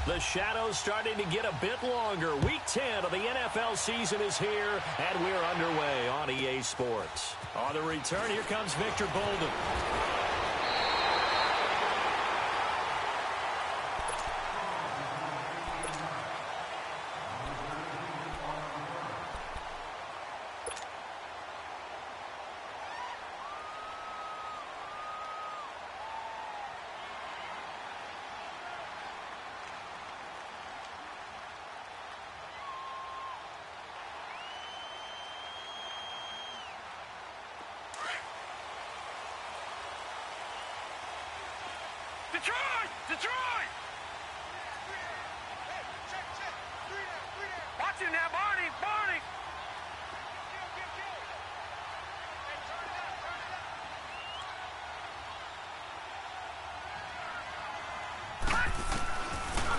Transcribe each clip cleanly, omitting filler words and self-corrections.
The shadow's starting to get a bit longer. Week 10 of the NFL season is here, and we're underway on EA Sports. On the return, here comes Victor Bolden. Detroit! Detroit! Hey, check. Three down. Watch him now, Barney! Barney! Hey, turn it up.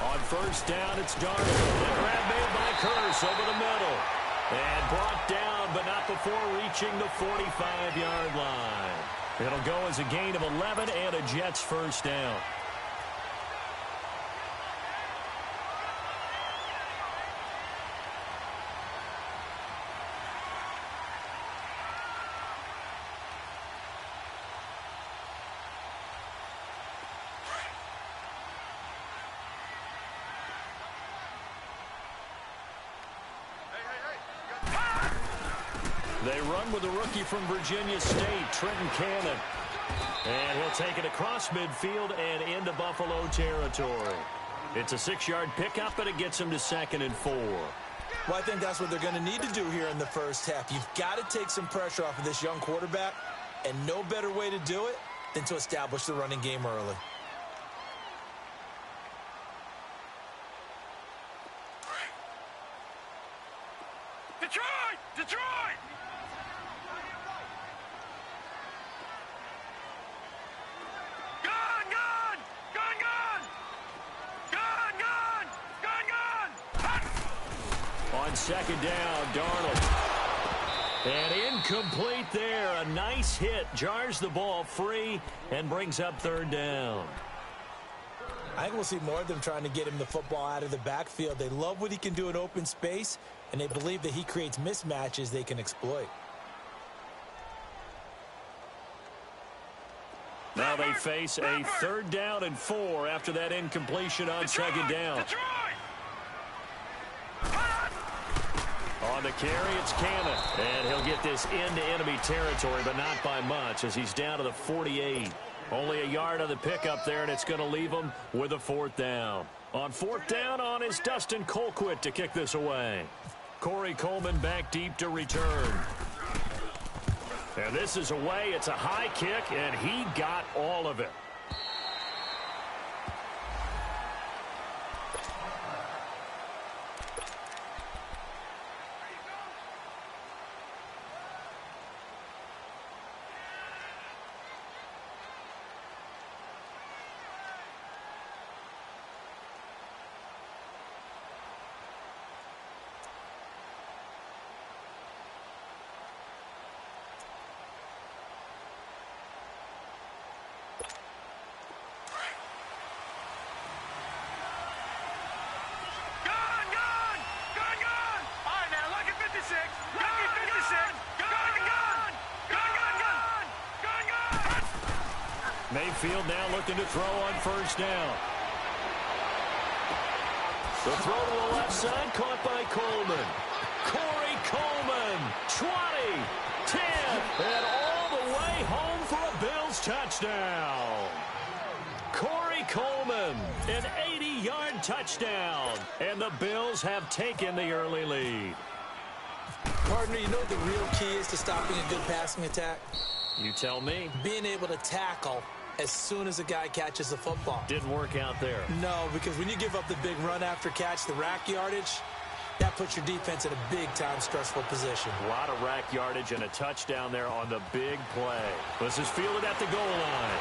On first down, it's Darnold. The grab made by Curse over the middle. And brought down, but not before reaching the 45-yard line. It'll go as a gain of 11 and a Jets first down. They run with a rookie from Virginia State, Trenton Cannon. And he'll take it across midfield and into Buffalo territory. It's a 6-yard pickup, but it gets him to 2nd and 4. Well, I think that's what they're going to need to do here in the first half. You've got to take some pressure off of this young quarterback, and no better way to do it than to establish the running game early. Detroit! Detroit! On second down, Darnold. And incomplete there. A nice hit. Jars the ball free and brings up 3rd down. I think we'll see more of them trying to get him the football out of the backfield. They love what he can do in open space, and they believe that he creates mismatches they can exploit. Now they face a 3rd down and 4 after that incompletion on second down. On the carry, it's Cannon. And he'll get this into enemy territory, but not by much as he's down to the 48. Only a yard on the pickup there, and it's going to leave him with a 4th down. On 4th down on is Dustin Colquitt to kick this away. Corey Coleman back deep to return. And this is away. It's a high kick, and he got all of it. Mayfield now looking to throw on first down. The throw to the left side, caught by Coleman. Corey Coleman, 20, 10, and all the way home for a Bills touchdown. Corey Coleman, an 80-yard touchdown, and the Bills have taken the early lead. Partner, you know what the real key is to stopping a good passing attack? You tell me. Being able to tackle as soon as a guy catches the football. Didn't work out there. No, because when you give up the big run after catch, the rack yardage, that puts your defense in a big-time stressful position. A lot of rack yardage and a touchdown there on the big play. This is fielded at the goal line.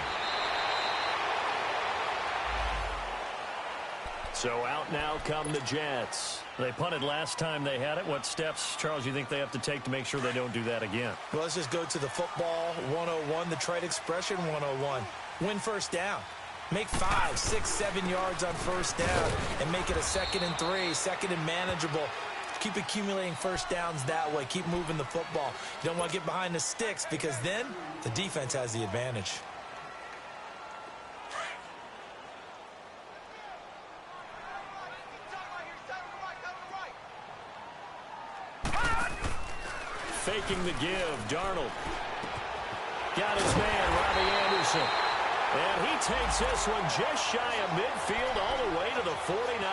So out now come the Jets. They punted last time they had it. What steps, Charles, you think they have to take to make sure they don't do that again? Well, let's just go to the football 101, the trite expression 101. Win first down. Make 5, 6, 7 yards on first down and make it a 2nd and 3, 2nd and manageable. Keep accumulating first downs that way. Keep moving the football. You don't want to get behind the sticks because then the defense has the advantage. Faking the give, Darnold. Got his man, Robbie Anderson. And he takes this one just shy of midfield all the way to the 49.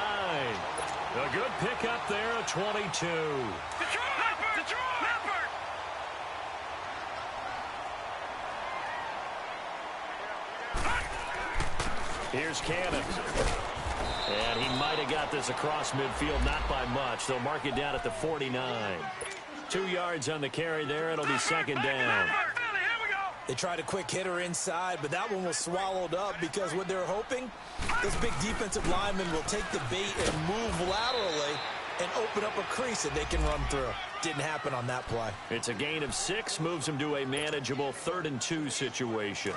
A good pickup there at 22. Here's Cannon. And he might have got this across midfield, not by much. They'll mark it down at the 49. 2 yards on the carry there. It'll be 2nd down. They tried a quick hitter inside, but that one was swallowed up because what they're hoping, this big defensive lineman will take the bait and move laterally and open up a crease that they can run through. Didn't happen on that play. It's a gain of 6, moves him to a manageable 3rd and 2 situation.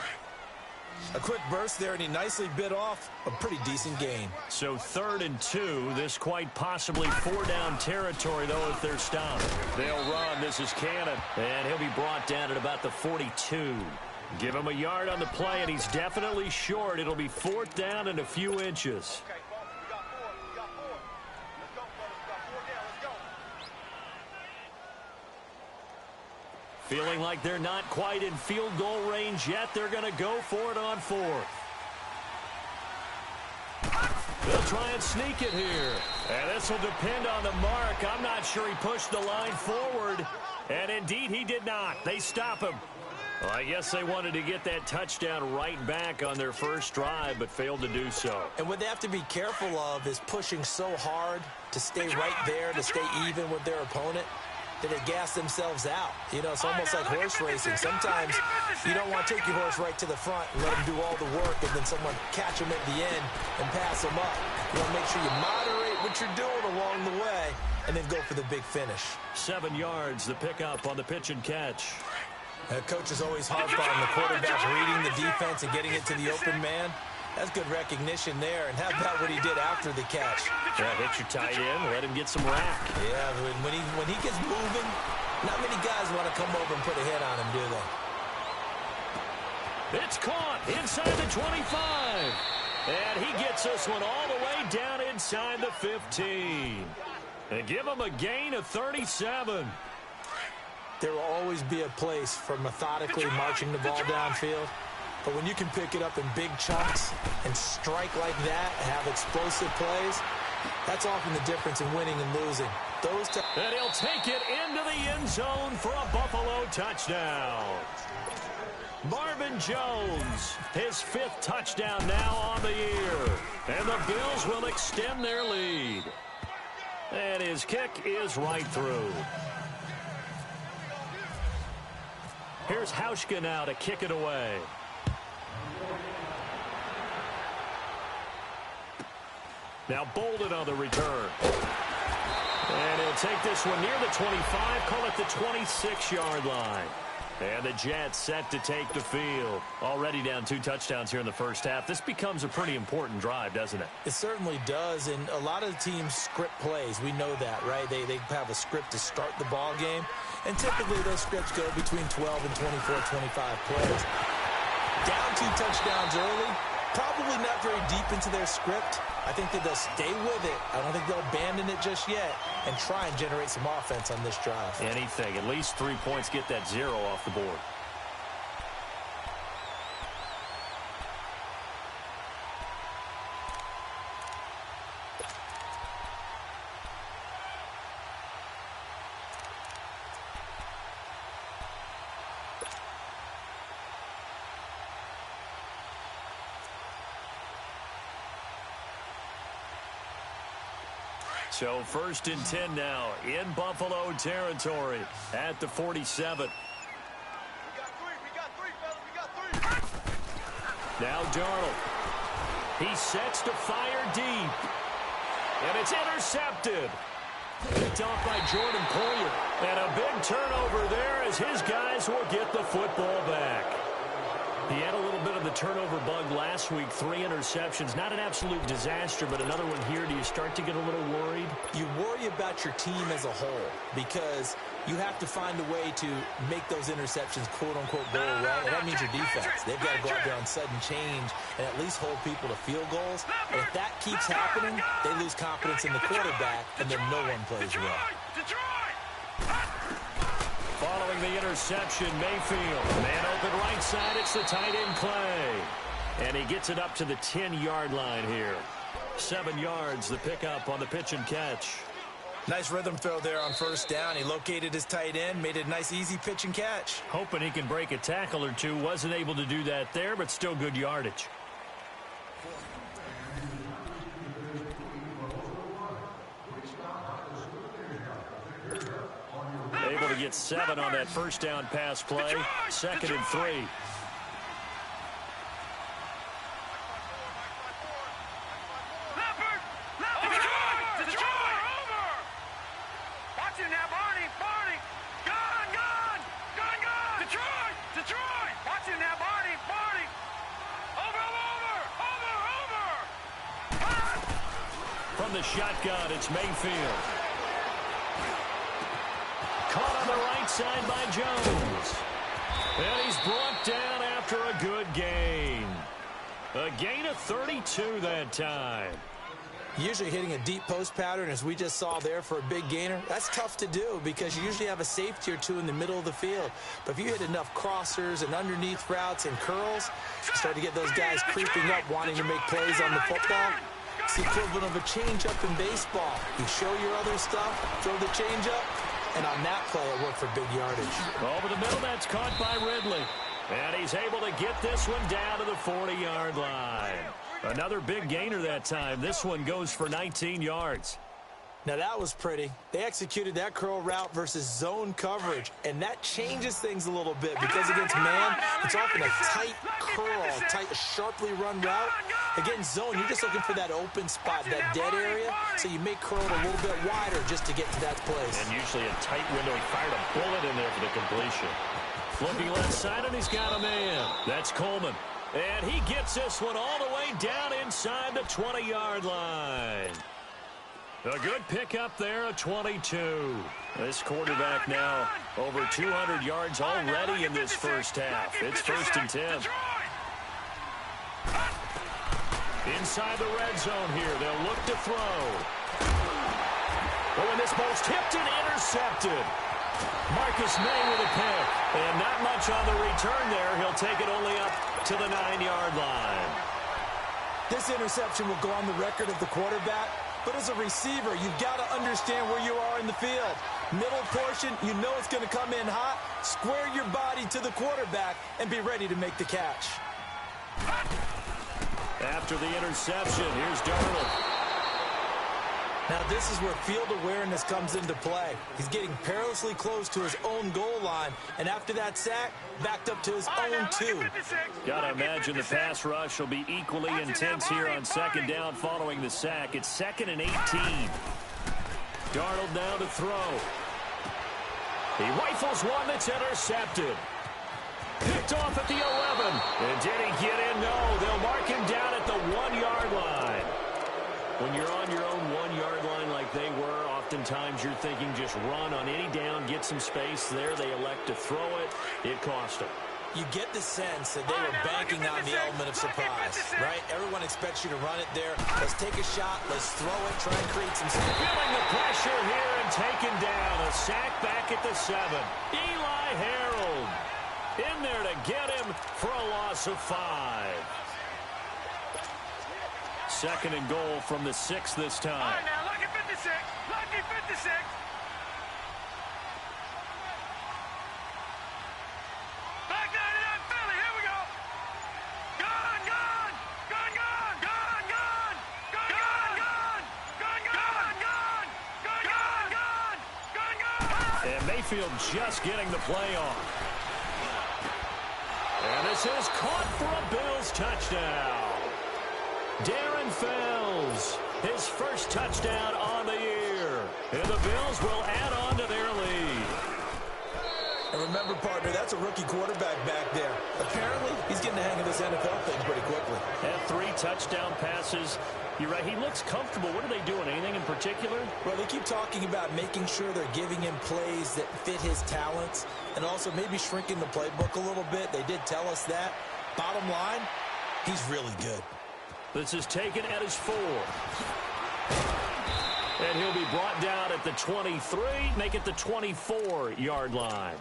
A quick burst there, and he nicely bit off a pretty decent gain. So 3rd and 2, this quite possibly 4-down territory, though, if they're stopped. They'll run. This is Cannon, and he'll be brought down at about the 42. Give him a yard on the play, and he's definitely short. It'll be 4th down and a few inches. Feeling like they're not quite in field goal range yet. They're going to go for it on 4th. They'll try and sneak it here. And this will depend on the mark. I'm not sure he pushed the line forward. And indeed, he did not. They stop him. Well, I guess they wanted to get that touchdown right back on their first drive, but failed to do so. And what they have to be careful of is pushing so hard to stay right there, to stay even with their opponent, that they gas themselves out. You know, it's almost like horse racing. Sometimes you don't want to take your horse right to the front and let him do all the work and then someone catch him at the end and pass him up. You want to make sure you moderate what you're doing along the way and then go for the big finish. 7 yards, the pickup on the pitch and catch. Coach is always harp on the quarterback reading the defense and getting it to the open man. That's good recognition there. And how about what he did after the catch? Yeah, hit your tight end, let him get some rack. Yeah, when he gets moving, not many guys want to come over and put a hit on him, do they? It's caught inside the 25. And he gets this one all the way down inside the 15. And give him a gain of 37. There will always be a place for methodically marching the ball downfield. But when you can pick it up in big chunks and strike like that, have explosive plays, that's often the difference in winning and losing. And he'll take it into the end zone for a Buffalo touchdown. Marvin Jones, his 5th touchdown now on the year. And the Bills will extend their lead. And his kick is right through. Here's Hauschka now to kick it away. Now Bolden on the return. And he'll take this one near the 25, call it the 26-yard line. And the Jets set to take the field. Already down 2 touchdowns here in the first half. This becomes a pretty important drive, doesn't it? It certainly does, and a lot of teams script plays. We know that, right? They have a script to start the ball game, and typically those scripts go between 12 and 24, 25 plays. Down 2 touchdowns early, probably not very deep into their script. I think that they'll stay with it. I don't think they'll abandon it just yet and try and generate some offense on this drive. Anything. At least 3 points, get that 0 off the board. So 1st and 10 now in Buffalo territory at the 47. Now Darnold. He sets to fire deep. And it's intercepted. Picked off by Jordan Poyer. And a big turnover there as his guys will get the football back. He had a little bit of the turnover bug last week, 3 interceptions. Not an absolute disaster, but another one here. Do you start to get a little worried? You worry about your team as a whole because you have to find a way to make those interceptions, quote-unquote, go away. And that means your defense. They've got to go out there on sudden change and at least hold people to field goals. And if that keeps happening, they lose confidence in the quarterback, and then no one plays well. Following the interception, Mayfield. Man open right side. It's the tight end Clay. And he gets it up to the 10-yard line here. 7 yards, the pickup on the pitch and catch. Nice rhythm throw there on first down. He located his tight end, made it a nice, easy pitch and catch. Hoping he can break a tackle or two. Wasn't able to do that there, but still good yardage. Able to get 7 on that first down pass play. 2nd and 3. From the shotgun, it's Mayfield. Caught on the right side by Jones. And he's brought down after a good gain. A gain of 32 that time. Usually hitting a deep post pattern, as we just saw there, for a big gainer, that's tough to do because you usually have a safety or two in the middle of the field. But if you hit enough crossers and underneath routes and curls, you start to get those guys creeping up, wanting to make plays on the football. It's the equivalent of a change-up in baseball. You show your other stuff, throw the change-up, and on that play, it worked for big yardage. Over the middle, that's caught by Ridley. And he's able to get this one down to the 40-yard line. Another big gainer that time. This one goes for 19 yards. Now, that was pretty. They executed that curl route versus zone coverage, and that changes things a little bit because against man, it's often a tight curl, tight, sharply run route. Against zone, you're just looking for that open spot, that dead area, so you make curl a little bit wider just to get to that place. And usually a tight window. He fired a bullet in there for the completion. Looking left side, and he's got a man. That's Coleman. And he gets this one all the way down inside the 20-yard line. A good pickup there, a 22. This quarterback now over 200 yards already in this first half. It's 1st and 10. Inside the red zone here, they'll look to throw. Oh, and this ball's tipped and intercepted. Marcus May with a pick. And not much on the return there. He'll take it only up to the 9-yard line. This interception will go on the record of the quarterback, but as a receiver, you've got to understand where you are in the field. Middle portion, you know it's going to come in hot. Square your body to the quarterback and be ready to make the catch. After the interception, here's Darnold. Now, this is where field awareness comes into play. He's getting perilously close to his own goal line, and after that sack, backed up to his own 2. Gotta imagine the pass rush will be equally intense here on 2nd down following the sack. It's 2nd and 18. Darnold now to throw. He rifles one that's intercepted. Picked off at the 11. And did he get in? No, they'll mark him down at the 1-yard line. When you're on your own 1-yard line like they were, oftentimes you're thinking just run on any down, get some space there. They elect to throw it. It cost them. You get the sense that they were banking on the element of surprise, right? Everyone expects you to run it there. Let's take a shot. Let's throw it. Try and create some space. Feeling the pressure here and taken down. A sack back at the 7. Eli Harold in there to get him for a loss of 5. 2nd and goal from the 6 this time. All right, now, lucky 56. Lucky 56. Back 99, Philly. Here we go. Gun, gun. Gun, gun. Gun, gun. Gun, gun. Gun, gun. Gun, gun. Gun, gun. Gun, gun. And Mayfield just getting the play off. And this is caught for a Bills touchdown. Darren Fells, his first touchdown on the year. And the Bills will add on to their lead. And remember, partner, that's a rookie quarterback back there. Apparently, he's getting a this NFL thing pretty quickly. And 3 touchdown passes. You're right, he looks comfortable. What are they doing? Anything in particular? Well, they keep talking about making sure they're giving him plays that fit his talents and also maybe shrinking the playbook a little bit. They did tell us that. Bottom line, he's really good. This is taken at his 4. And he'll be brought down at the 23, make it the 24-yard line.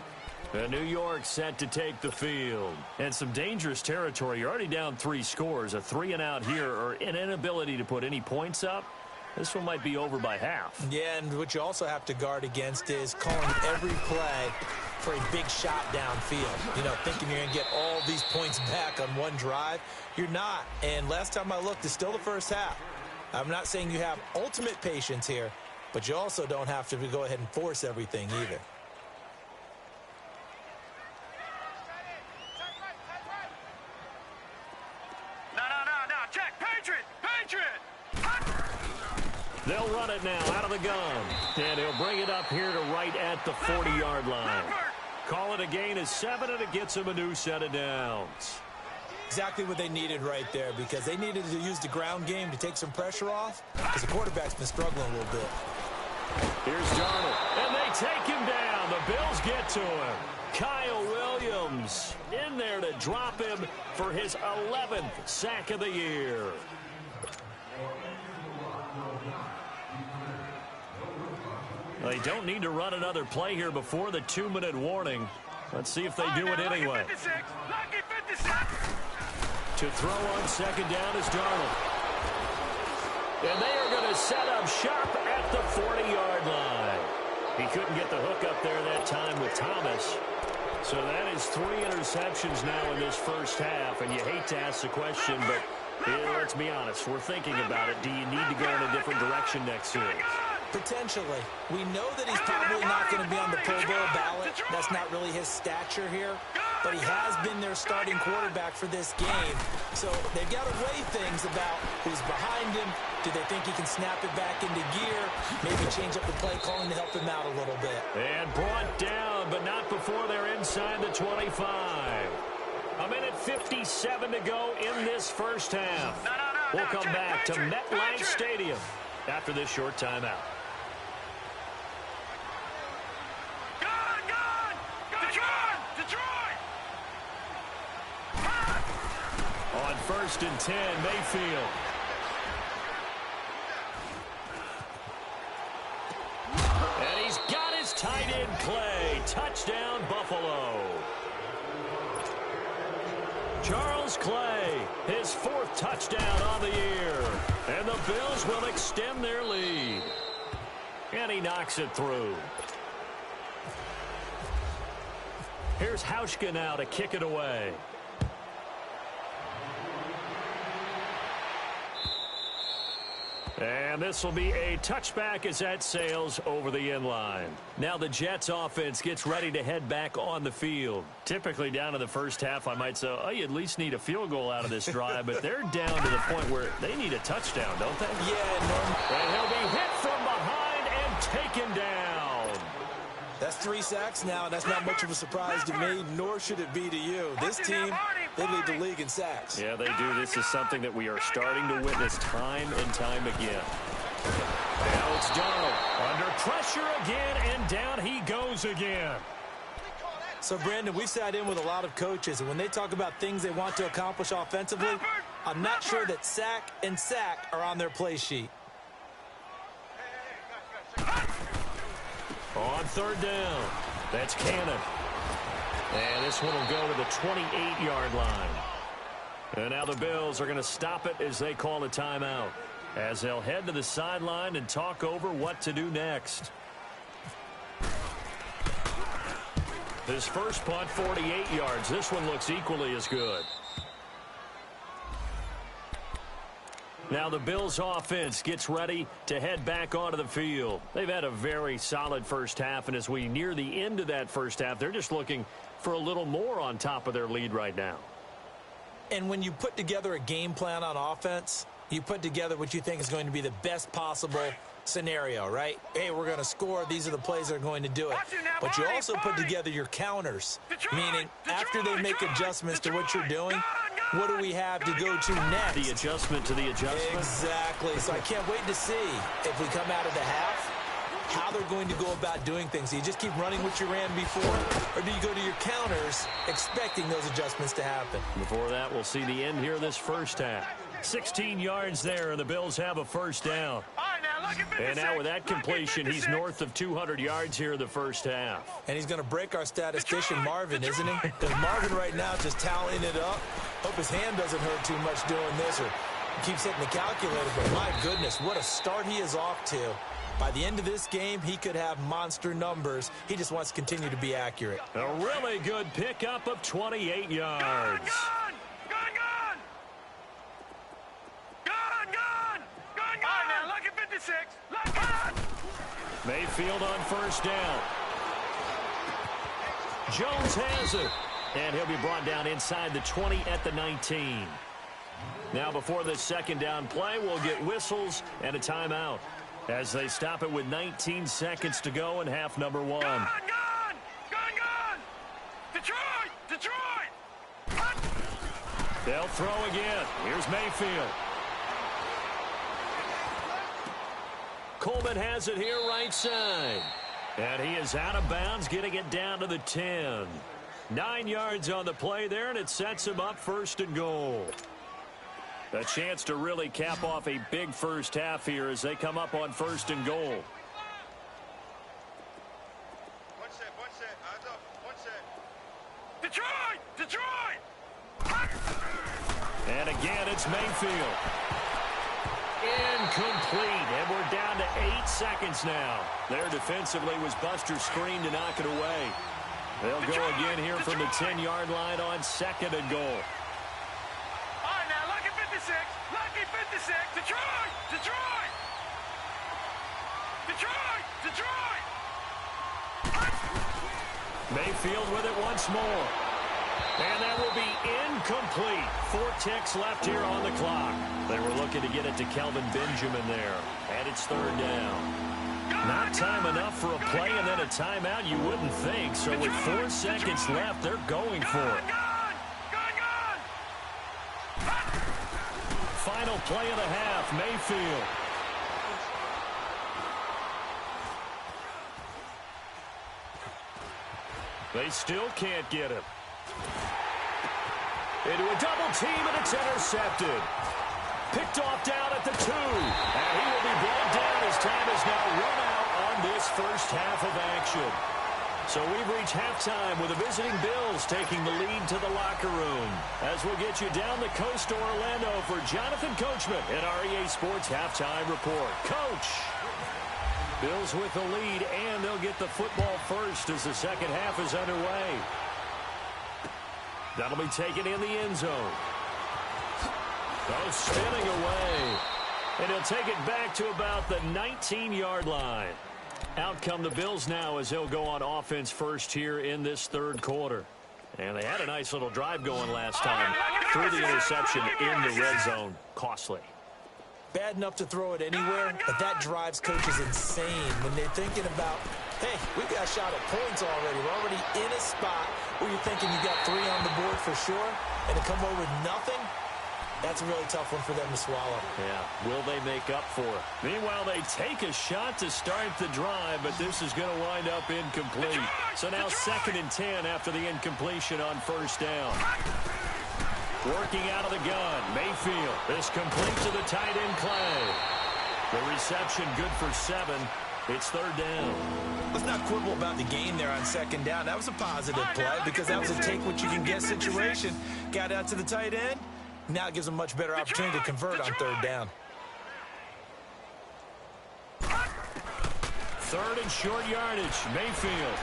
New York set to take the field. And some dangerous territory. You're already down 3 scores. A 3-and-out here or an inability to put any points up. This one might be over by half. Yeah, and what you also have to guard against is calling every play for a big shot downfield. You know, thinking you're going to get all these points back on one drive. You're not. And last time I looked, it's still the first half. I'm not saying you have ultimate patience here, but you also don't have to go ahead and force everything either. No, check, Patriot! They'll run it now out of the gun. And he'll bring it up here to right at the 40-yard line. Call it a gain of 7, and it gets him a new set of downs. Exactly what they needed right there, because they needed to use the ground game to take some pressure off, because the quarterback's been struggling a little bit. Here's Darnold, and they take him down. The Bills get to him. Kyle Williams in there to drop him for his 11th sack of the year. They don't need to run another play here before the 2-minute warning. Let's see if they do it anyway. Lucky 56. To throw on second down is Darnold. And they are going to set up shop at the 40-yard line. He couldn't get the hook up there that time with Thomas. So that is 3 interceptions now in this first half. And you hate to ask the question, but let's be honest. We're thinking about it. Do you need to go in a different direction next series? Potentially. We know that he's probably not going to be on the Pro Bowl ballot. That's not really his stature here. But he has been their starting quarterback for this game. So they've got to weigh things about who's behind him. Do they think he can snap it back into gear? Maybe change up the play calling to help him out a little bit. And brought down, but not before they're inside the 25. A minute 57 to go in this first half. We'll come back to MetLife Stadium after this short timeout. On 1st and 10, Mayfield. And he's got his tight end play. Touchdown, Buffalo. Charles Clay, his 4th touchdown on the year. And the Bills will extend their lead. And he knocks it through. Here's Hauschka now to kick it away. And this will be a touchback as that sails over the inline. Now the Jets offense gets ready to head back on the field. Typically down to the first half, I might say, oh, you at least need a field goal out of this drive, but they're down to the point where they need a touchdown, don't they? Yeah, and he'll be hit from behind and taken down. That's 3 sacks now, and that's not much of a surprise to me, nor should it be to you. This team, they lead the league in sacks. Yeah, they do. This is something that we are starting to witness time and time again. Now it's Darnold under pressure again, and down he goes again. So, Brandon, we've sat in with a lot of coaches, and when they talk about things they want to accomplish offensively, I'm not sure that sack and sack are on their play sheet. On 3rd down, that's Cannon. And this one will go to the 28-yard line. And now the Bills are going to stop it as they call a timeout, as they'll head to the sideline and talk over what to do next. His first punt, 48 yards. This one looks equally as good. Now the Bills offense gets ready to head back onto the field. They've had a very solid first half, and as we near the end of that first half, they're just looking for a little more on top of their lead right now. And when you put together a game plan on offense, you put together what you think is going to be the best possible scenario, right? Hey, we're going to score. These are the plays that are going to do it. But you also put together your counters, meaning after they make adjustments to what you're doing, what do we have to go to next? The adjustment to the adjustment. Exactly. So I can't wait to see if we come out of the half, how they're going to go about doing things. Do you just keep running what you ran before, or do you go to your counters expecting those adjustments to happen? Before that, we'll see the end here this first half. 16 yards there, and the Bills have a first down. And now with that completion, he's north of 200 yards here in the first half. And he's going to break our statistician, Marvin, isn't he? Because Marvin right now just tallying it up. Hope his hand doesn't hurt too much doing this, or keeps hitting the calculator. But my goodness, what a start he is off to. By the end of this game, he could have monster numbers. He just wants to continue to be accurate. A really good pickup of 28 yards. Mayfield on first down. Jones has it. And he'll be brought down inside the 20 at the 19. Now before this second down play, we'll get whistles and a timeout as they stop it with 19 seconds to go in half number one. Gone! Detroit! They'll throw again. Here's Mayfield. Coleman has it here right side. And he is out of bounds, getting it down to the 10. 9 yards on the play there, and it sets him up first and goal. A chance to really cap off a big first half here as they come up on first and goal. One set. Eyes up. One set. Detroit! And again, it's Mayfield. Incomplete, and we're down to 8 seconds now. There defensively was Buster's screen to knock it away. They'll go again here from the 10-yard line on second and goal. All right, now, lucky 56. Detroit! Mayfield with it once more. And that will be incomplete. 4 ticks left here on the clock. They were looking to get it to Kelvin Benjamin there. And it's third down. Not time enough for a play and then a timeout, you wouldn't think. So with 4 seconds left, they're going for it. Final play of the half, Mayfield. They still can't get him. Into a double team, and it's intercepted. Picked off down at the 2. And he will be brought down as time has now run out on this first half of action. So we've reached halftime with the visiting Bills taking the lead to the locker room. As we'll get you down the coast to Orlando for Jonathan Coachman in our EA Sports Halftime Report. Coach! Bills with the lead, and they'll get the football first as the second half is underway. That'll be taken in the end zone. Oh, spinning away. And he'll take it back to about the 19-yard line. Out come the Bills now as they'll go on offense first here in this third quarter. And they had a nice little drive going last time. Through the interception in the red zone. Costly. Bad enough to throw it anywhere, but that drives coaches insane when they're thinking about, hey, we've got a shot at points already. We're already in a spot where you're thinking you got 3 on the board for sure, and to come over with nothing, that's a really tough one for them to swallow. Yeah, will they make up for it? Meanwhile, they take a shot to start the drive, but this is going to wind up incomplete. So now 2nd and 10 after the incompletion on first down. Working out of the gun, Mayfield. This complete to the tight end, Clay. The reception good for 7. It's third down. Let's not quibble about the gain there on second down. That was a positive play because that was a take-what-you-can-get situation. Got out to the tight end. Now it gives them a much better opportunity to convert on third down. 3rd and short yardage, Mayfield.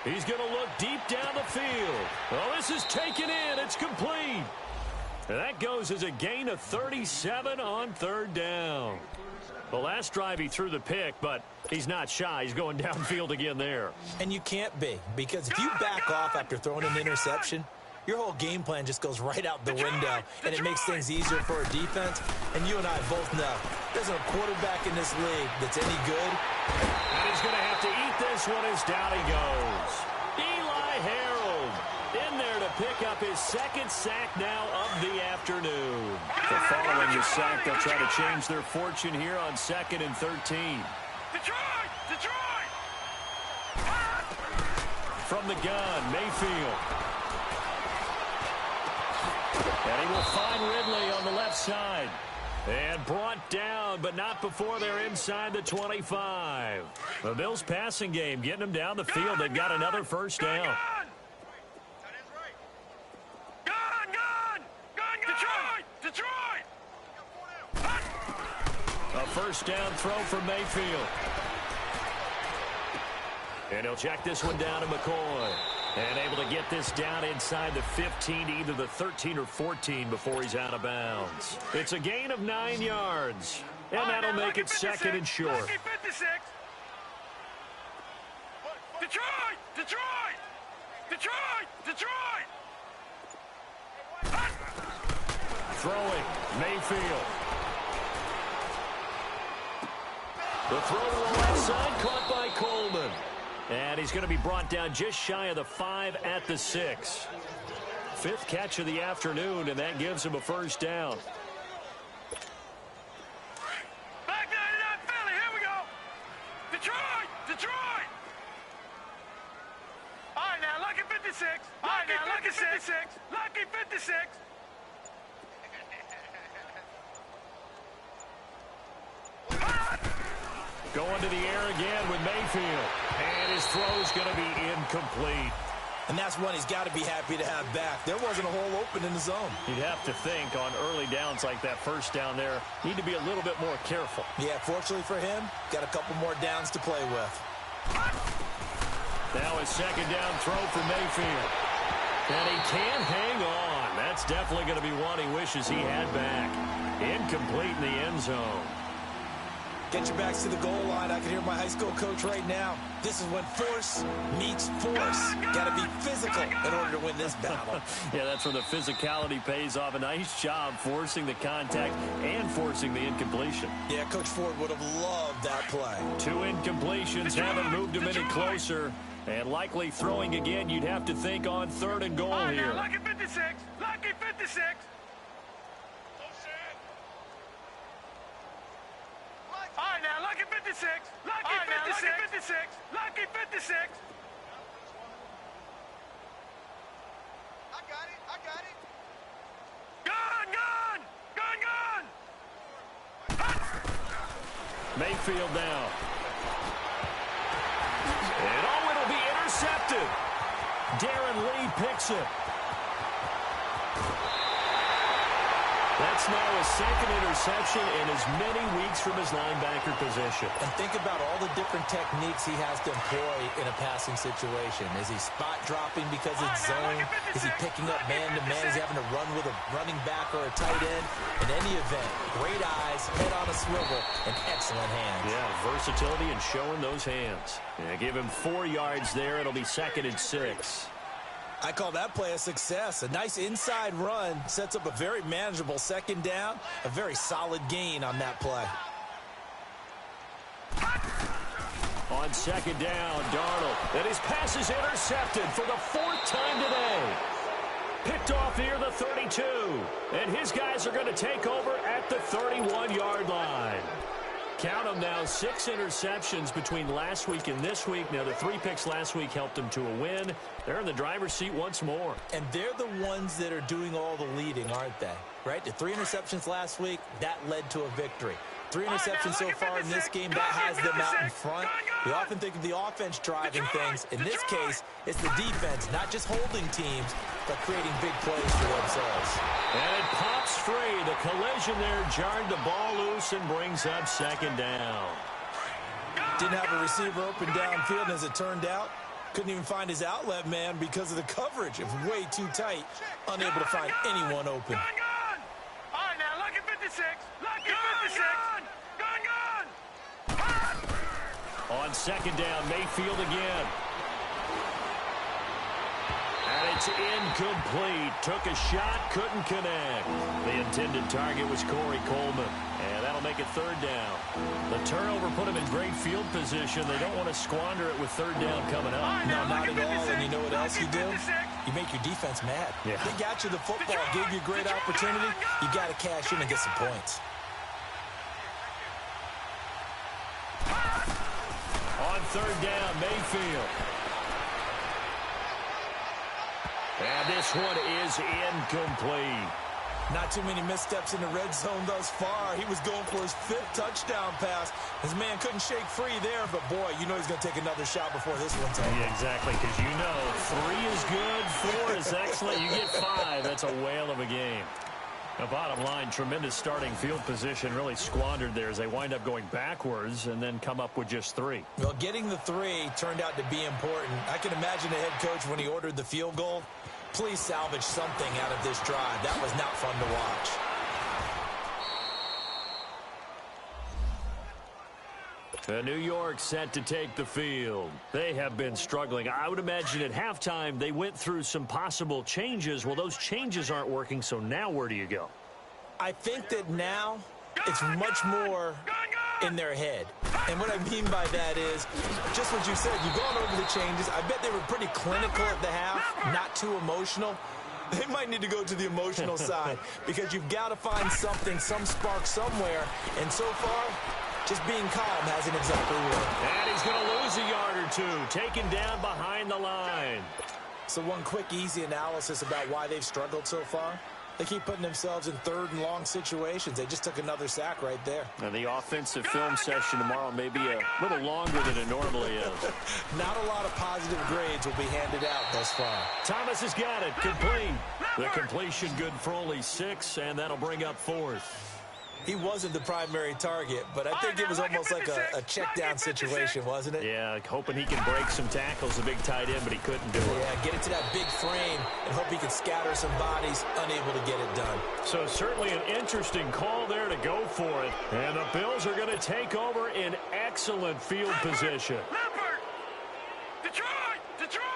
He's going to look deep down the field. Well, this is taken in. It's complete. And that goes as a gain of 37 on third down. The last drive he threw the pick, but he's not shy. He's going downfield again there. And you can't be, because if you back off after throwing an interception, your whole game plan just goes right out the window, and it makes things easier for a defense. And you and I both know there's a quarterback in this league that's any good. And he's going to have to eat this one as down he goes. Eli Harold in there to pick up his second sack now of the afternoon. So following the sack, they'll try to change their fortune here on 2nd and 13. Detroit! Detroit! From the gun, Mayfield. And he will find Ridley on the left side. And brought down, but not before they're inside the 25. The Bills' passing game getting them down the field. They've got another first down. Detroit! A first down throw for Mayfield. And he'll check this one down to McCoy. And able to get this down inside the 15 to either the 13 or 14 before he's out of bounds. It's a gain of 9 yards. And that'll make it 2nd and short. Lucky 56. Detroit! Detroit! Detroit! Detroit! Throwing, Mayfield. The throw to the left side, caught by Coleman. And he's going to be brought down just shy of the 5 at the 6. 5th catch of the afternoon, and that gives him a first down. Back 99 Philly, here we go. Detroit! Detroit! All right, now, lucky 56. All right, now, lucky 56. Lucky 56. Going to the air again with Mayfield. And his throw's going to be incomplete. And that's one he's got to be happy to have back. There wasn't a hole open in the zone. You'd have to think on early downs like that first down there, need to be a little bit more careful. Yeah, fortunately for him, got a couple more downs to play with. Now a second down throw for Mayfield. And he can't hang on. That's definitely going to be one he wishes he had back. Incomplete in the end zone. Get your backs to the goal line. I can hear my high school coach right now. This is when force meets force. Got to be physical in order to win this battle. Yeah, that's where the physicality pays off. A nice job forcing the contact and forcing the incompletion. Yeah, Coach Ford would have loved that play. 2 incompletions haven't moved him any closer. And likely throwing again, you'd have to think on 3rd and goal here. Lucky 56. Lucky 56. All right, now, lucky 56. Lucky 56. Lucky 56. I got it. Gun! Mayfield now. And it'll be intercepted. Darren Lee picks it. That's now his 2nd interception in as many weeks from his linebacker position. And think about all the different techniques he has to employ in a passing situation. Is he spot dropping because it's zone? Is he picking up man-to-man? Is he having to run with a running back or a tight end? In any event, great eyes, head on a swivel, and excellent hands. Yeah, versatility and showing those hands. Yeah, give him 4 yards there. It'll be 2nd and 6. I call that play a success. A nice inside run sets up a very manageable 2nd down. A very solid gain on that play. On 2nd down, Darnold. And his pass is intercepted for the 4th time today. Picked off near the 32. And his guys are going to take over at the 31-yard line. Count them now, 6 interceptions between last week and this week. Now, the 3 picks last week helped them to a win. They're in the driver's seat once more. And they're the ones that are doing all the leading, aren't they? Right? The 3 interceptions last week, that led to a victory. 3 interceptions so far in this game, that has them out in front. We often think of the offense driving things. In this case, it's the defense, not just holding teams, but creating big plays for themselves. And it pops free. The collision there jarred the ball loose and brings up 2nd down. Didn't have a receiver open downfield, and as it turned out, couldn't even find his outlet man because of the coverage. It was way too tight, unable to find anyone open. All right, now, lucky 56. Lucky 56. On 2nd down, Mayfield again. And it's incomplete. Took a shot, couldn't connect. The intended target was Corey Coleman. And that'll make it 3rd down. The turnover put him in great field position. They don't want to squander it with 3rd down coming up. No, not at all. And you know what else you do? you make your defense mad. Yeah. They got you the football, gave you a great opportunity. You got to cash in and get some points. On third down, Mayfield. And this one is incomplete. Not too many missteps in the red zone thus far. He was going for his 5th touchdown pass. His man couldn't shake free there, but boy, you know he's going to take another shot before this one's over. Yeah, exactly, because you know 3 is good, 4 is excellent. You get 5, that's a whale of a game. Now, bottom line, tremendous starting field position really squandered there as they wind up going backwards and then come up with just 3. Well, getting the 3 turned out to be important. I can imagine the head coach when he ordered the field goal. Please salvage something out of this drive. That was not fun to watch. New York set to take the field. They have been struggling. I would imagine at halftime they went through some possible changes. Well, those changes aren't working, so now where do you go? I think that now it's much more in their head. And what I mean by that is, just what you said, you've gone over the changes. I bet they were pretty clinical at the half, not too emotional. They might need to go to the emotional side because you've got to find something, some spark somewhere. And so far, just being calm hasn't exactly worked. And he's going to lose a yard or 2, taken down behind the line. So one quick, easy analysis about why they've struggled so far. They keep putting themselves in 3rd and long situations. They just took another sack right there. And the offensive film session tomorrow may be a little longer than it normally is. Not a lot of positive grades will be handed out thus far. Thomas has got it, complete. The completion good for only 6, and that'll bring up 4th. He wasn't the primary target, but I think it was almost like a check-down situation, wasn't it? Yeah, hoping he can break some tackles, a big tight end, but he couldn't do it. Yeah, get it to that big frame and hope he can scatter some bodies, unable to get it done. So certainly an interesting call there to go for it. And the Bills are going to take over in excellent field position. Leopard! Detroit! Detroit!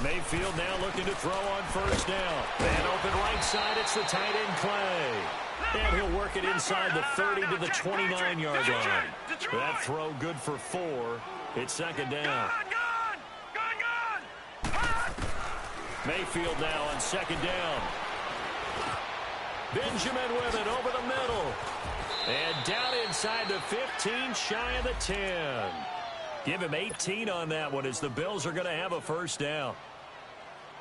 Mayfield now looking to throw on first down. And open right side, it's the tight end Clay. And he'll work it inside the 30 to the 29-yard line. That throw good for 4. It's 2nd down. Mayfield now on 2nd down. Benjamin with it over the middle. And down inside the 15, shy of the 10. Give him 18 on that one as the Bills are going to have a first down.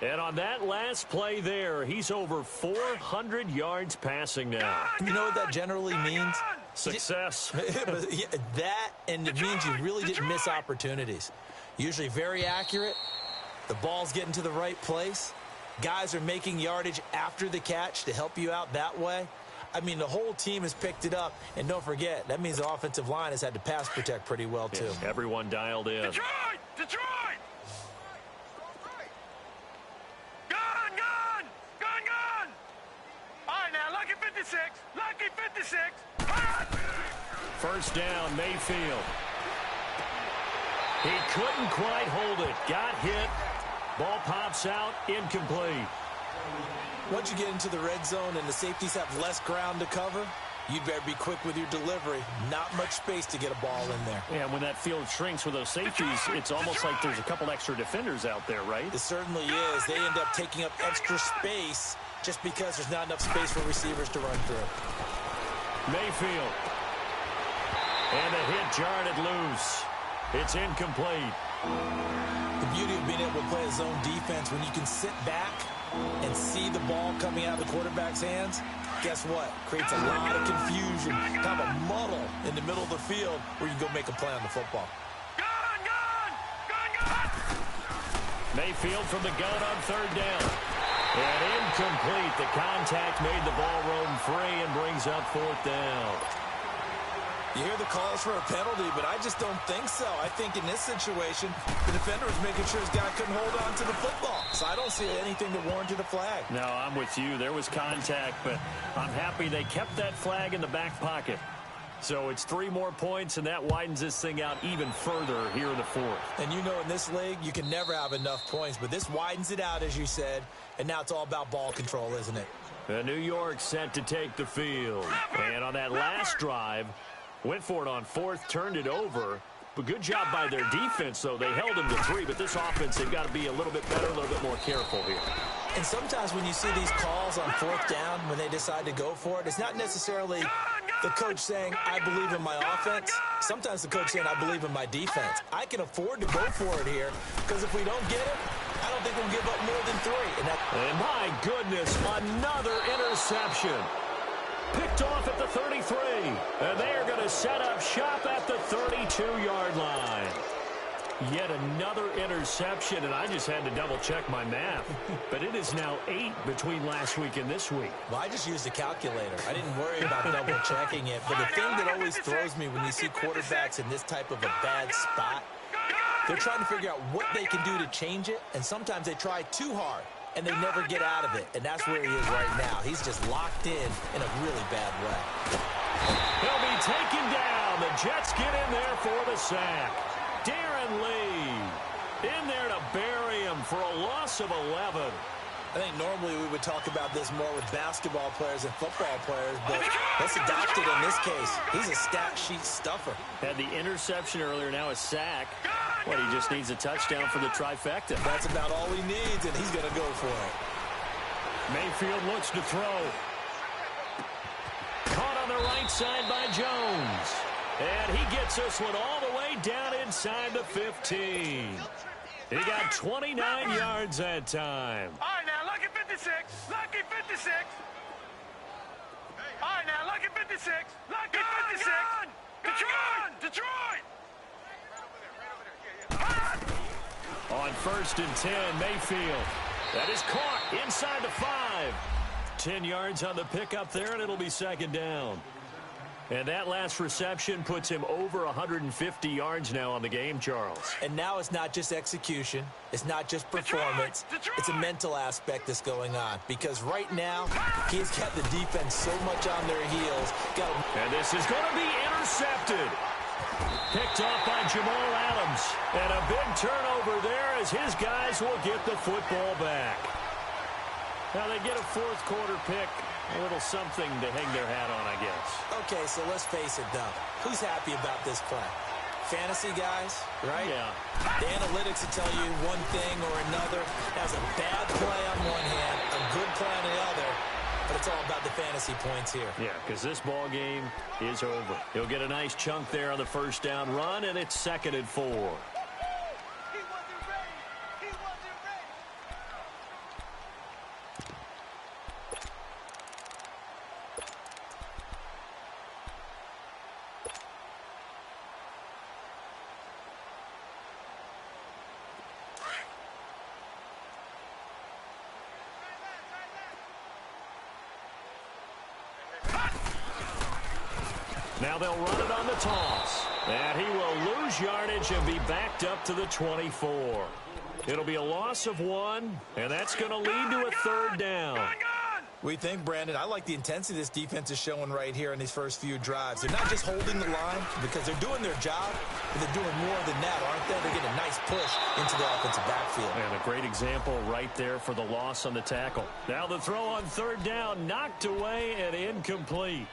And on that last play there, he's over 400 yards passing now. You know what that generally means? Success. That, and it means you really didn't miss opportunities. Usually very accurate. The ball's getting to the right place. Guys are making yardage after the catch to help you out that way. I mean, the whole team has picked it up. And don't forget, that means the offensive line has had to pass protect pretty well, too. Yeah, everyone dialed in. Detroit! Detroit! All right, now, lucky 56. Lucky 56. First down, Mayfield. He couldn't quite hold it. Got hit. Ball pops out. Incomplete. Once you get into the red zone and the safeties have less ground to cover, you'd better be quick with your delivery. Not much space to get a ball in there. Yeah, when that field shrinks with those safeties, it's almost like there's a couple extra defenders out there, right? It certainly is. They end up taking up extra space just because there's not enough space for receivers to run through. Mayfield. And the hit jarred it loose. It's incomplete. The beauty of being able to play a zone defense, when you can sit back and see the ball coming out of the quarterback's hands, guess what? Creates a lot of confusion, kind of a muddle in the middle of the field where you can go make a play on the football. Mayfield from the gun on 3rd down. And incomplete. The contact made the ball roam free and brings up 4th down. You hear the calls for a penalty, but I just don't think so. I think in this situation, the defender was making sure his guy couldn't hold on to the football. So I don't see anything that warranted a flag. No, I'm with you. There was contact, but I'm happy they kept that flag in the back pocket. So it's 3 more points, and that widens this thing out even further here in the 4th. And you know in this league, you can never have enough points, but this widens it out, as you said, and now it's all about ball control, isn't it? New York set to take the field. And on that last drive, went for it on 4th, turned it over, But good job by their defense, though. They held him to 3, but this offense, they've got to be a little bit better, a little bit more careful here. And sometimes when you see these calls on 4th down, when they decide to go for it, it's not necessarily the coach saying, I believe in my offense. Sometimes the coach saying, I believe in my defense. I can afford to go for it here, because if we don't get it, I don't think we'll give up more than 3. And my goodness, another interception. Picked off at the 33. And they are going to set up shop at the 32-yard line. Yet another interception, and I just had to double-check my math. But it is now 8 between last week and this week. Well, I just used a calculator. I didn't worry about double-checking it. But the thing that always throws me when you see quarterbacks in this type of a bad spot, they're trying to figure out what they can do to change it, and sometimes they try too hard, and they never get out of it. And that's where he is right now. He's just locked in a really bad way. He'll be taken down. The Jets get in there for the sack. Darren Lee in there to bury him for a loss of 11. I think normally we would talk about this more with basketball players and football players, but let's adopt it in this case. He's a stat sheet stuffer. Had the interception earlier, now a sack. What, he just needs a touchdown for the trifecta. That's about all he needs, and he's going to go for it. Mayfield looks to throw. Caught on the right side by Jones. And he gets this one all the way down inside the 15. He got 29 yards that time. All right, now, lucky 56. Lucky 56. All right, now, lucky 56. Lucky 56. Detroit! Detroit! On 1st and 10, Mayfield. That is caught inside the 5. 10 yards on the pickup there, and it'll be 2nd down. And that last reception puts him over 150 yards now on the game, Charles. And now it's not just execution. It's not just performance. It's a mental aspect that's going on. Because right now, he's got the defense so much on their heels. And this is going to be intercepted. Picked off by Jamal Adams. And a big turnover there as his guys will get the football back. Now they get a 4th quarter pick. A little something to hang their hat on, I guess. Okay, so let's face it, though. Who's happy about this play? Fantasy guys, right? Yeah. The analytics will tell you one thing or another. That's a bad play on one hand, a good play on the other, but it's all about the fantasy points here. Yeah, because this ball game is over. He'll get a nice chunk there on the 1st down run, and it's 2nd and 4. Now they'll run it on the toss. And he will lose yardage and be backed up to the 24. It'll be a loss of 1, and that's going to lead to a 3rd down. We think, Brandon, I like the intensity this defense is showing right here in these first few drives. They're not just holding the line because they're doing their job, but they're doing more than that, aren't they? They're getting a nice push into the offensive backfield. And a great example right there for the loss on the tackle. Now the throw on 3rd down, knocked away and incomplete.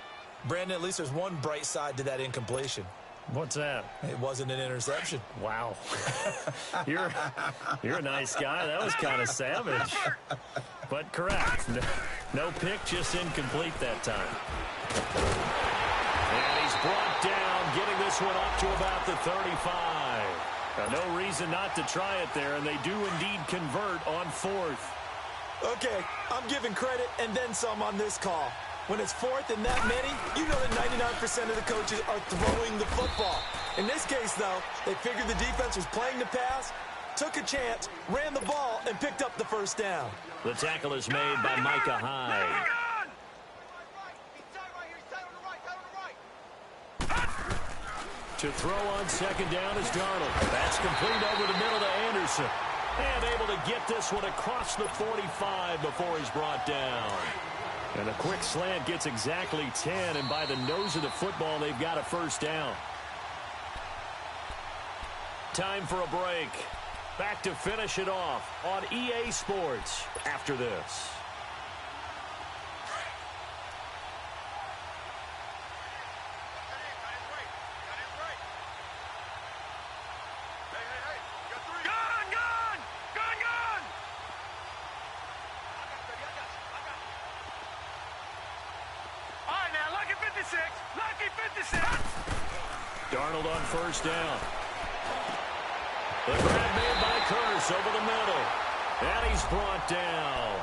Brandon, at least there's one bright side to that incompletion. What's that? It wasn't an interception. Wow. You're a nice guy. That was kind of savage. But correct. No pick, just incomplete that time. And he's brought down, getting this one up to about the 35. Now, no reason not to try it there, and they do indeed convert on 4th. Okay, I'm giving credit and then some on this call. When it's 4th and that many, you know that 99% of the coaches are throwing the football. In this case, though, they figured the defense was playing the pass, took a chance, ran the ball, and picked up the 1st down. The tackle is made by Micah Hyde. To throw on 2nd down is Darnold. That's complete over the middle to Anderson. And able to get this one across the 45 before he's brought down. And a quick slant gets exactly 10, and by the nose of the football, they've got a 1st down. Time for a break. Back to finish it off on EA Sports after this. Darnold on first down. The grab made by Curse over the middle. And he's brought down.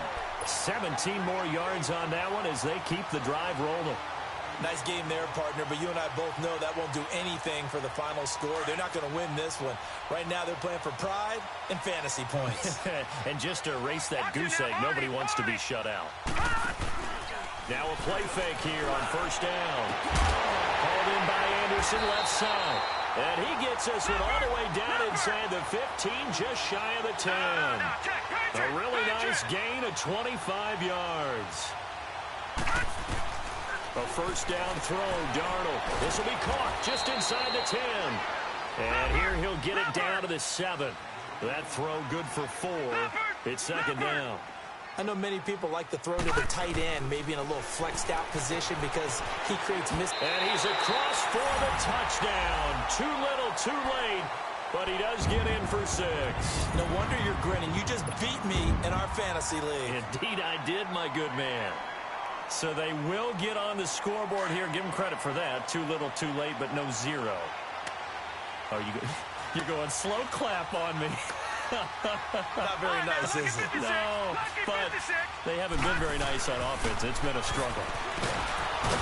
17 more yards on that one as they keep the drive rolling. Nice game there, partner, but you and I both know that won't do anything for the final score. They're not going to win this one. Right now, they're playing for pride and fantasy points. And just to erase that goose egg, nobody wants to be shut out. Now a play fake here on first down. Called in by Anderson, left side. And he gets us one all the way down inside the 15, just shy of the 10. A really nice gain of 25 yards. A first down throw, Darnold. This will be caught just inside the 10. And here he'll get it down to the 7. That throw good for 4. It's second down. I know many people like to throw to the tight end, maybe in a little flexed out position because he creates And he's across for the touchdown. Too little, too late, but he does get in for 6. No wonder you're grinning. You just beat me in our fantasy league. Indeed I did, my good man. So they will get on the scoreboard here. Give them credit for that. Too little, too late, but no 0. Oh, you're going slow clap on me. Not very nice, is it? No, but they haven't been very nice on offense. It's been a struggle.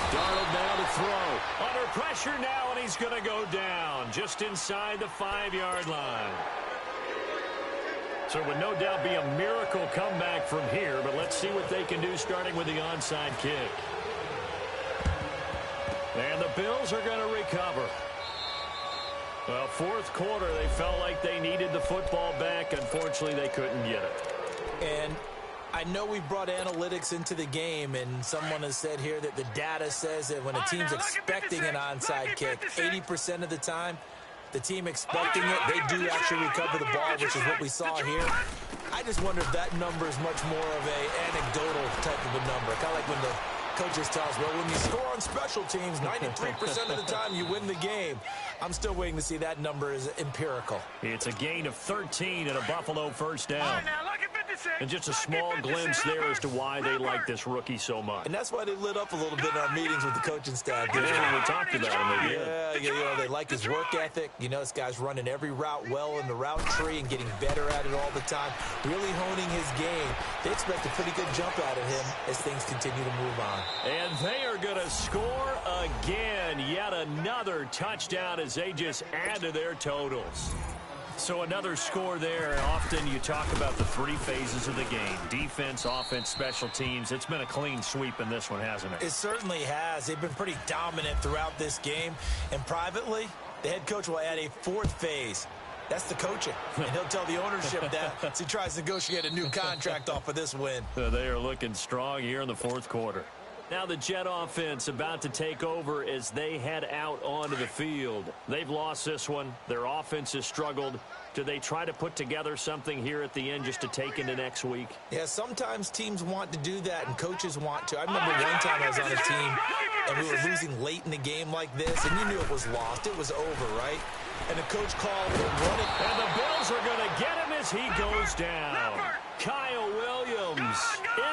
Darnold now to throw. Under pressure now, and he's going to go down just inside the 5-yard line. So it would no doubt be a miracle comeback from here, but let's see what they can do starting with the onside kick. And the Bills are going to recover. Well, fourth quarter, they felt like they needed the football back. Unfortunately, they couldn't get it. And I know we've brought analytics into the game, and someone has said here that the data says that when a team's expecting an onside kick, 80% of the time, the team expecting it, they do actually recover the ball, which is what we saw here. I just wonder if that number is much more of an anecdotal type of a number, kind of like when the coaches tell us, well, when you score on special teams, 93% of the time you win the game. I'm still waiting to see that number is empirical. It's a gain of 13 and a Buffalo first down. And just a small glimpse there as to why they like this rookie so much. And that's why they lit up a little bit in our meetings with the coaching staff. Yeah, we talked about him. Yeah, you know, they like his work ethic. You know, this guy's running every route well in the route tree and getting better at it all the time, really honing his game. They expect a pretty good jump out of him as things continue to move on. And they are going to score again. Yet another touchdown as they just add to their totals. So another score there. Often you talk about the 3 phases of the game. Defense, offense, special teams. It's been a clean sweep in this one, hasn't it? It certainly has. They've been pretty dominant throughout this game. And privately, the head coach will add a 4th phase. That's the coaching. And he'll tell the ownership that as he tries to negotiate a new contract off of this win. They are looking strong here in the fourth quarter. Now the Jet offense about to take over as they head out onto the field. They've lost this one. Their offense has struggled. Do they try to put together something here at the end just to take into next week? Yeah, sometimes teams want to do that and coaches want to. I remember one time I was on a team and we were losing late in the game like this, and you knew it was lost. It was over, right? And the coach called for running. And the Bills are going to get him as he goes down. Kyle Williams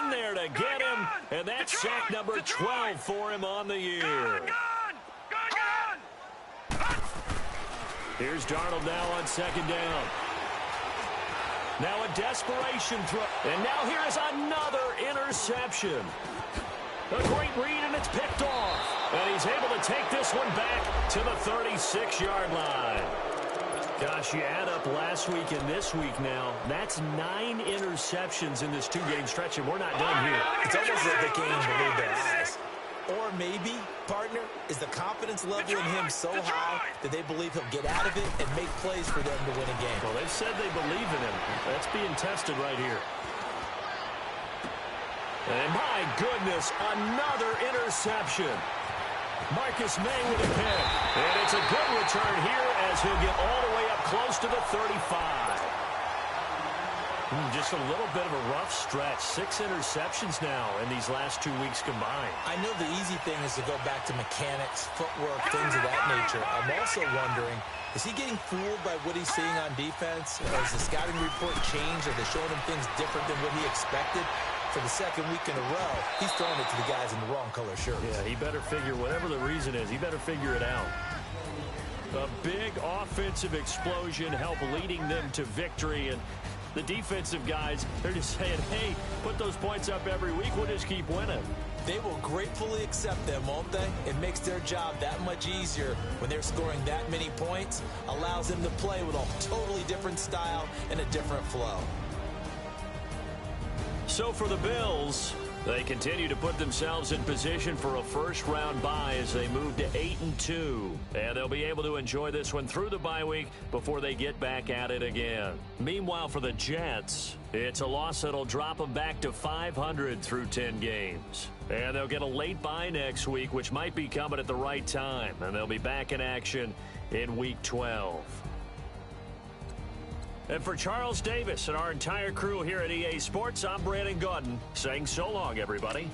in there to get him, and that's sack number 12 for him on the year. Here's Darnold now on second down. Now a desperation throw. And now here is another interception. A great read, and it's picked off. And he's able to take this one back to the 36-yard line. Gosh, you add up last week and this week now, that's 9 interceptions in this 2-game stretch, and we're not done here. It's almost like they can't even believe their eyes. Or maybe, partner, is the confidence level in him so high that they believe he'll get out of it and make plays for them to win a game. Well, they've said they believe in him. That's being tested right here. And my goodness, another interception. Marcus May with a pick. And it's a good return here as he'll get all the way up close to the 35. Just a little bit of a rough stretch. 6 interceptions now in these last 2 weeks combined. I know the easy thing is to go back to mechanics, footwork, things of that nature. I'm also wondering, is he getting fooled by what he's seeing on defense? Or has the scouting report changed? Are they showing him things different than what he expected? For the second week in a row, he's throwing it to the guys in the wrong color shirts. Yeah, he better figure, whatever the reason is, he better figure it out. A big offensive explosion helped leading them to victory, and the defensive guys, they're just saying, hey, put those points up every week, we'll just keep winning. They will gratefully accept them, won't they? It makes their job that much easier when they're scoring that many points, allows them to play with a totally different style and a different flow. So for the Bills, they continue to put themselves in position for a first-round bye as they move to 8-2. And they'll be able to enjoy this one through the bye week before they get back at it again. Meanwhile, for the Jets, it's a loss that'll drop them back to 500 through 10 games. And they'll get a late bye next week, which might be coming at the right time. And they'll be back in action in Week 12. And for Charles Davis and our entire crew here at EA Sports, I'm Brandon Gaudin saying so long, everybody.